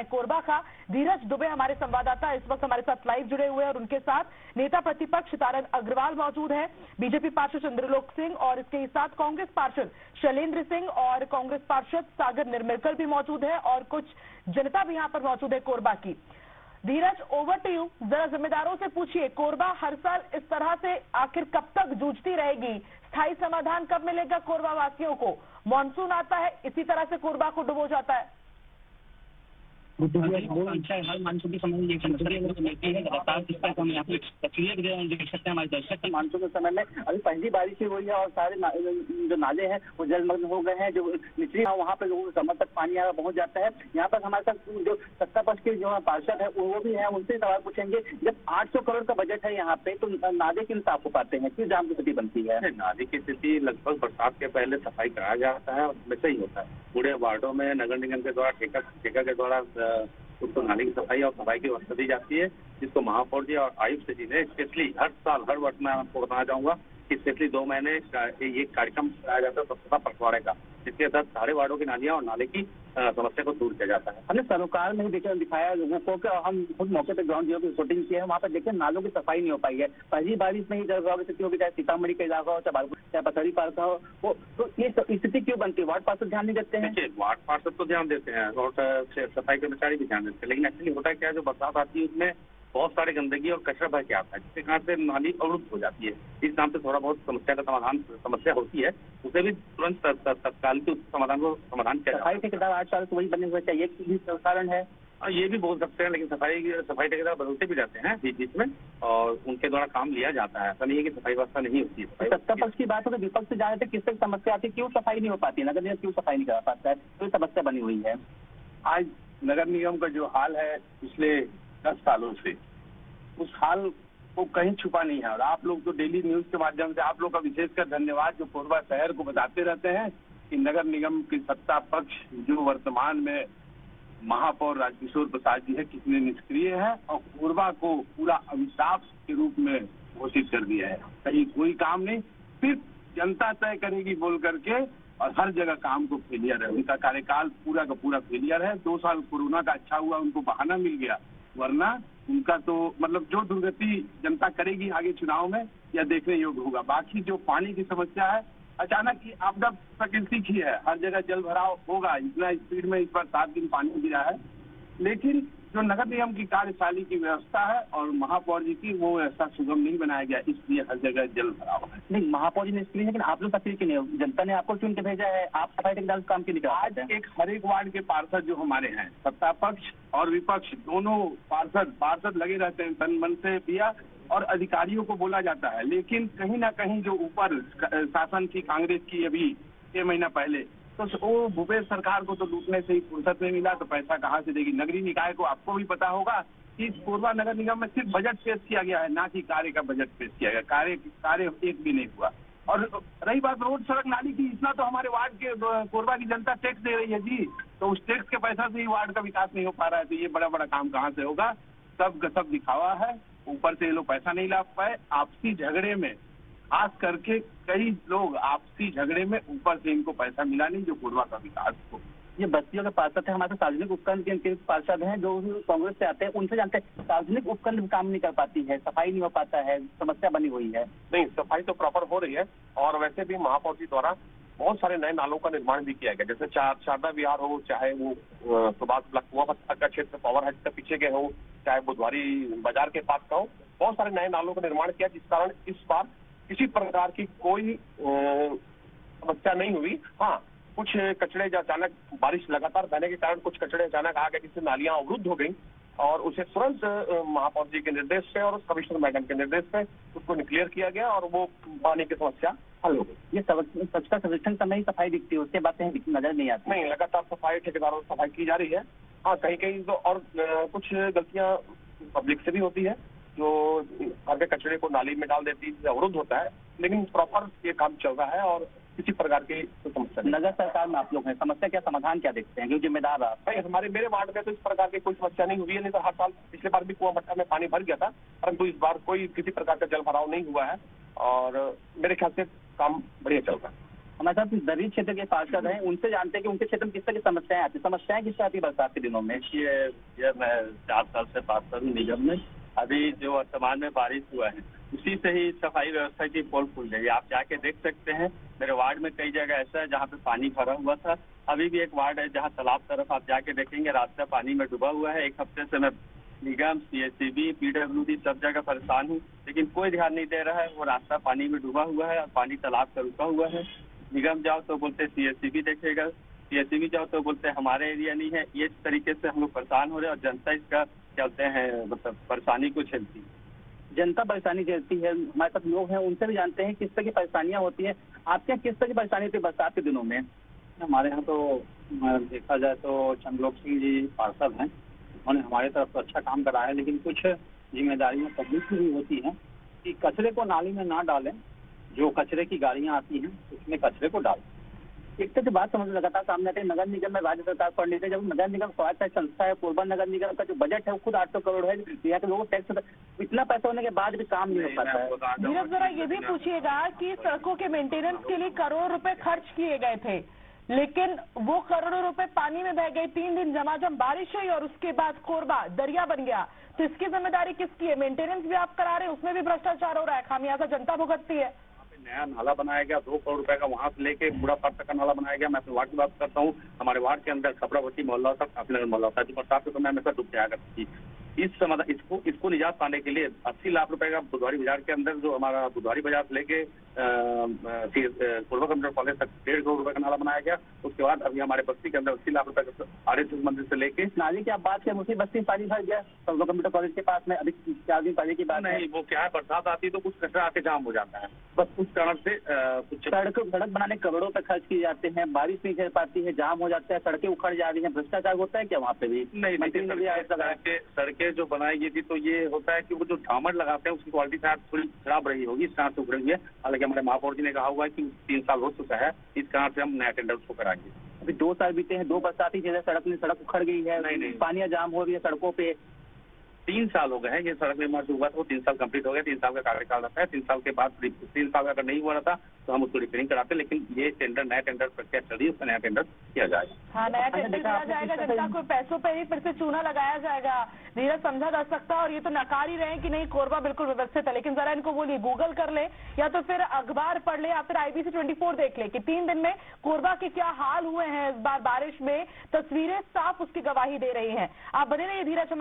हैं कोरबा का। धीरज दुबे हमारे संवाददाता इस वक्त हमारे साथ लाइव जुड़े हुए हैं और उनके साथ नेता प्रतिपक्ष तारन अग्रवाल मौजूद है, बीजेपी पार्षद चंद्रलोक सिंह और इसके साथ कांग्रेस पार्षद शैलेंद्र सिंह और कांग्रेस पार्षद सागर निर्मलकर भी मौजूद है और कुछ जनता भी यहाँ पर मौजूद है कोरबा की। धीरज, ओवर टू यू। जरा जिम्मेदारों से पूछिए, कोरबा हर साल इस तरह से आखिर कब तक जूझती रहेगी? स्थायी समाधान कब मिलेगा कोरबा वासियों को? मॉनसून आता है, इसी तरह से कोरबा को डुबो जाता है। हर मानसून के समय ये समस्या मिलती है लगातार, जिस पर हम यहाँ पे तस्वीरें देख सकते हैं हमारे दर्शक। मानसून के समय में अभी पहली बारिश हुई है और सारे जो नाले हैं वो जलमग्न हो गए हैं। जो निचली वहाँ पे लोगों को कमर तक पानी आ पहुंच जाता है। यहाँ पर हमारे साथ जो सत्ता पक्ष के जो पार्षद है वो भी है, उनसे सवाल पूछेंगे। जब 800 करोड़ का बजट है यहाँ पे, तो नाले क्यों साफ हो पाते हैं? क्यों जाम की स्थिति बनती है? नाले की स्थिति लगभग बरसात के पहले सफाई कराया जाता है और हमेशा ही होता है। पूरे वार्डों में नगर निगम के द्वारा ठेका के द्वारा उसको नाले की सफाई और सफाई की व्यवस्था दी जाती है, जिसको महापौर जी और आयुक्त जी ने स्पेशली हर साल हर वर्ष में आपको बताना चाहूंगा कि स्पेशली 2 महीने ये कार्यक्रम कराया जाता है स्वच्छता पखवाड़े का, जिसके तहत सारे वार्डों की नालियां और नाले की समस्या को दूर किया जाता है। हमने सरोकार में ही दिखाया लोगों को कि हम खुद मौके पर ग्राउंड जीरो की शूटिंग की है, वहाँ पर देखिए नालों की सफाई नहीं हो पाई है। पहली बारिश में ही जलभराव की स्थिति होगी, चाहे सीतामढ़ी का इलाका हो, चाहे पथरी पार्क का हो, तो ये स्थिति क्यों बनती है? वार्ड पार्षद ध्यान नहीं देते हैं? देखिए, वार्ड पार्षद तो ध्यान देते हैं और सफाई कर्मचारी भी ध्यान देते हैं, लेकिन एक्चुअली होता क्या है, जो बरसात आती है उसमें बहुत सारी गंदगी और कचरा भर के आता है, जिसके कारण से नाली अवरुद्ध हो जाती है। इस नाम से थोड़ा बहुत समस्या होती है, उसे भी तुरंत तत्काल के समाधान किया जाता है। ठेकेदार 8 साल से वही बने हुए, चाहिए भी कारण है। ये भी बोल सकते हैं, लेकिन सफाई ठेकेदार बदलते भी जाते हैं बीच बीच में और उनके द्वारा काम लिया जाता है। ऐसा नहीं है कि सफाई व्यवस्था नहीं होती है। सत्ता पक्ष की बात हो तो विपक्ष से जा रहे थे, किस तक समस्या आती है? क्यों सफाई नहीं हो पाती? नगर निगम क्यों सफाई नहीं करा पाता है? तो समस्या बनी हुई है। आज नगर निगम का जो हाल है पिछले 10 सालों से, उस हाल को कहीं छुपा नहीं है और आप लोग तो डेली न्यूज के माध्यम से, आप लोग का विशेषकर धन्यवाद जो कोरबा शहर को बताते रहते हैं कि नगर निगम की सत्ता पक्ष जो वर्तमान में महापौर राजकिशोर प्रसाद जी है, कितने निष्क्रिय है और कोरबा को पूरा अभिशाप के रूप में घोषित कर दिया है। कहीं कोई काम नहीं, सिर्फ जनता तय करेगी बोल करके, और हर जगह काम को फेलियर है। उनका कार्यकाल पूरा का पूरा फेलियर है। 2 साल कोरोना का अच्छा हुआ, उनको बहाना मिल गया, वरना उनका तो मतलब जो दुर्गति जनता करेगी आगे चुनाव में यह देखने योग्य होगा। बाकी जो पानी की समस्या है, अचानक की आपदा प्राकृतिक ही है, हर जगह जल भराव होगा। इतना स्पीड में इस बार 7 दिन पानी गिरा है, लेकिन जो नगर निगम की कार्यशैली की व्यवस्था है और महापौर जी की, वो ऐसा सुगम नहीं बनाया गया, इसलिए हर जगह जल भराव है। नहीं, महापौर जी ने इसलिए, लेकिन आप लोग सक्रिय क्यों नहीं? जनता ने आपको चुन के भेजा है, आप सफाई ठेकेदार काम क्यों नहीं कर? आज एक हर एक वार्ड के पार्षद जो हमारे हैं, सत्ता पक्ष और विपक्ष दोनों पार्षद लगे रहते हैं, तन मन से दिया और अधिकारियों को बोला जाता है, लेकिन कहीं ना कहीं जो ऊपर शासन की कांग्रेस की अभी 6 महीना पहले, तो वो भूपेश सरकार को तो लूटने से ही फुर्सत नहीं मिला, तो पैसा कहाँ से देगी? नगरीय निकाय को आपको भी पता होगा कि कोरबा नगर निगम में सिर्फ बजट पेश किया गया है, ना कि कार्य का बजट पेश किया गया। कार्य एक भी नहीं हुआ। और रही बात रोड सड़क नाली की, इतना तो हमारे वार्ड के कोरबा की जनता टैक्स दे रही है जी, तो उस टैक्स के पैसा से ही वार्ड का विकास नहीं हो पा रहा है, तो ये बड़ा बड़ा काम कहाँ से होगा? सब दिखावा है, ऊपर से ये लोग पैसा नहीं ला पाए। आपसी झगड़े में खास करके कई लोग आपसी झगड़े में, ऊपर से इनको पैसा मिला नहीं जो कोरबा का विकास हो। ये बस्तियों के पार्षद है, हमारे सार्वजनिक उपक्रम के पार्षद हैं जो कांग्रेस से आते हैं, उनसे जानते हैं सार्वजनिक उपक्रम काम नहीं कर पाती है, सफाई नहीं हो पाता है, समस्या बनी हुई है। नहीं, सफाई तो प्रॉपर हो रही है और वैसे भी महापौर जी द्वारा बहुत सारे नए नालों का निर्माण भी किया गया, जैसे शारदा विहार हो, चाहे वो सुभाष ब्लॉक कुआं का क्षेत्र पावर हाउस के पीछे के हो, चाहे बुधवारी बाजार के पास का हो, बहुत सारे नए नालों का निर्माण किया, जिस कारण इस बार किसी प्रकार की कोई समस्या नहीं हुई। हाँ, कुछ कचड़े जो अचानक बारिश लगातार बहने के कारण कुछ कचड़े अचानक आ गए, जिससे नालियां अवरुद्ध हो गई और उसे तुरंत महापौर जी के निर्देश पे और कमिश्नर मैडम के निर्देश पे उसको क्लियर किया गया और वो पानी की समस्या हल हो गई। ये स्वच्छता सर्वेक्षण समय ही सफाई दिखती है, उसके बातें नजर नहीं आती। नहीं, लगातार सफाई ठेकेदारों से सफाई की जा रही है। हाँ, कहीं तो और कुछ गलतियां पब्लिक से भी होती है, जो घर के कचरे को नाली में डाल देती है, अवरुद्ध होता है, लेकिन प्रॉपर ये काम चल रहा है और किसी प्रकार की समस्या नहीं। नगर सरकार में आप लोग हैं, समस्या क्या समाधान क्या देखते हैं? क्योंकि जिम्मेदार नहीं, मेरे वार्ड में तो इस प्रकार की कोई समस्या नहीं हुई है। नहीं तो हर साल पिछले बार भी कुआं भट्टा में पानी भर गया था, परंतु इस बार कोई किसी प्रकार का जल भराव नहीं हुआ है और मेरे ख्याल से काम बढ़िया चल रहा है। हमारे साथ दर्री क्षेत्र के पार्षद हैं, उनसे जानते हैं कि उनके क्षेत्र में किस तरह की समस्याएं आती किस तरह की बरसात के दिनों में। ये मैं 4 साल से पार्षद हूँ निगम में। अभी जो वर्तमान में बारिश हुआ है उसी से ही सफाई व्यवस्था की पोल खुल गई। आप जाके देख सकते हैं, मेरे वार्ड में कई जगह ऐसा है जहाँ पे पानी भरा हुआ था। अभी भी एक वार्ड है जहाँ तालाब तरफ आप जाके देखेंगे रास्ता पानी में डूबा हुआ है। 1 हफ्ते से मैं निगम, सीएससीबी, पीडब्ल्यूडी सब जगह परेशान हूँ, लेकिन कोई ध्यान नहीं दे रहा है। वो रास्ता पानी में डूबा हुआ है और पानी तालाब से रुका हुआ है। निगम जाओ तो बोलते सीएससीबी देखेगा, सीएससीबी जाओ तो बोलते हमारे एरिया नहीं है। ये तरीके से हम लोग परेशान हो रहे हैं और जनता इसका चलते हैं मतलब परेशानी को झेलती है। जनता परेशानी झेलती है। हमारे साथ लोग हैं, उनसे भी जानते हैं किस तरह की परेशानियां होती हैं। आपके यहाँ किस तरह की परेशानी होती है बरसात के दिनों में? हमारे यहाँ तो देखा जाए तो चंद्रलोक सिंह जी पार्षद हैं, उन्होंने हमारे तरफ तो अच्छा काम करा है, लेकिन कुछ जिम्मेदारियां पब्लिक की भी होती हैं कि कचरे को नाली में ना डालें। जो कचरे की गाड़ियां आती हैं उसमें कचरे को डालें। एक तरह से बात समझ लगातार सामने आते हैं। नगर निगम में राज्य सरकार पढ़ लेते हैं, जब नगर निगम स्वायत्त संस्था है, कोरबा नगर निगम का जो बजट है वो खुद 800 करोड़ है। यहाँ के लोगों को टैक्स, इतना पैसा होने के बाद भी काम नहीं हो पाता है। नीरज, जरा ये भी पूछिएगा कि सड़कों के मेंटेनेंस के लिए करोड़ों रुपए खर्च किए गए थे, लेकिन वो करोड़ों रुपए पानी में बह गए। 3 दिन झमाझम बारिश हुई और उसके बाद कोरबा दरिया बन गया। तो इसकी जिम्मेदारी किसकी है? मेंटेनेंस भी आप करा रहे हैं, उसमें भी भ्रष्टाचार हो रहा है, खामियाजा जनता भुगतती है। नया नाला बनाया गया, 2 करोड़ रुपए का, वहां से लेके पूरा पार तक का नाला बनाया गया। मैं अपने वार्ड की बात करता हूँ, हमारे वार्ड के अंदर खपरावती मोहल्ला तक, अपने मोहल्ला था जो बरसात के समय हमेशा डूब जाया करती थी। इस समय इसको निजात पाने के लिए 80 लाख रुपए का बुधवारी बाजार के अंदर, जो हमारा बुधवारी बाजार से लेके कोरबा कंप्यूटर कॉलेज तक 1.5 करोड़ रुपए का नाला बनाया गया। उसके बाद अभी हमारे बस्ती के अंदर 80 लाख रुपए का आरएसएस मंदिर से लेके नाली की आप बात करें, उसी बस्ती पानी भर गया कोरबा कंप्यूटर कॉलेज के पास में। अभी 4 दिन पहले की बात नहीं, वो क्या है, बरसात आती है तो कुछ कचरा आके जाम हो जाता है, बस उस कारण से कुछ सड़क बनाने करोड़ों रुपए खर्च किए जाते हैं, बारिश नहीं झेल पाती है, जाम हो जाता है, सड़कें उखड़ जा रही हैं। भ्रष्टाचार होता है क्या वहाँ पे भी? नहीं, सड़कें जो बनाई गई थी तो ये होता है कि वो जो डामर लगाते हैं उसकी क्वालिटी शायद थोड़ी खराब रही होगी, इस कारण से उखड़ गई है। हालांकि हमारे महापौर जी ने कहा हुआ है कि 3 साल हो चुका है, इस कारण से हम नया टेंडर उसको कराएंगे। अभी 2 साल बीते हैं, 2 बरसाती जैसे सड़क उखड़ गई है, नहीं। पानियां जाम हो रही है सड़कों पे। 3 साल हो गए हैं ये सड़क निर्माण जो हुआ था, वो 3 साल कंप्लीट हो गया। 3 साल का कार्यकाल रहता है। 3 साल के बाद 3 साल अगर नहीं हुआ रहता तो हम उसको रिपेयरिंग कराते, लेकिन ये टेंडर, नया टेंडर प्रक्रिया चल रही है, उसका नया टेंडर किया जाएगा। हाँ, नया टेंडर किया जाएगा, जनता को पैसों पे ही फिर से चूना लगाया जाएगा। धीरज, समझा जा सकता है, और ये तो नकार ही रहे हैं कि नहीं कोरबा बिल्कुल व्यवस्थित है, लेकिन जरा इनको बोलिए गूगल कर ले या तो फिर अखबार पढ़ ले या फिर IBC 24 देख ले कि 3 दिन में कोरबा के क्या हाल हुए हैं। इस बार बारिश में तस्वीरें साफ उसकी गवाही दे रही हैं। आप बने रहिए धीरज।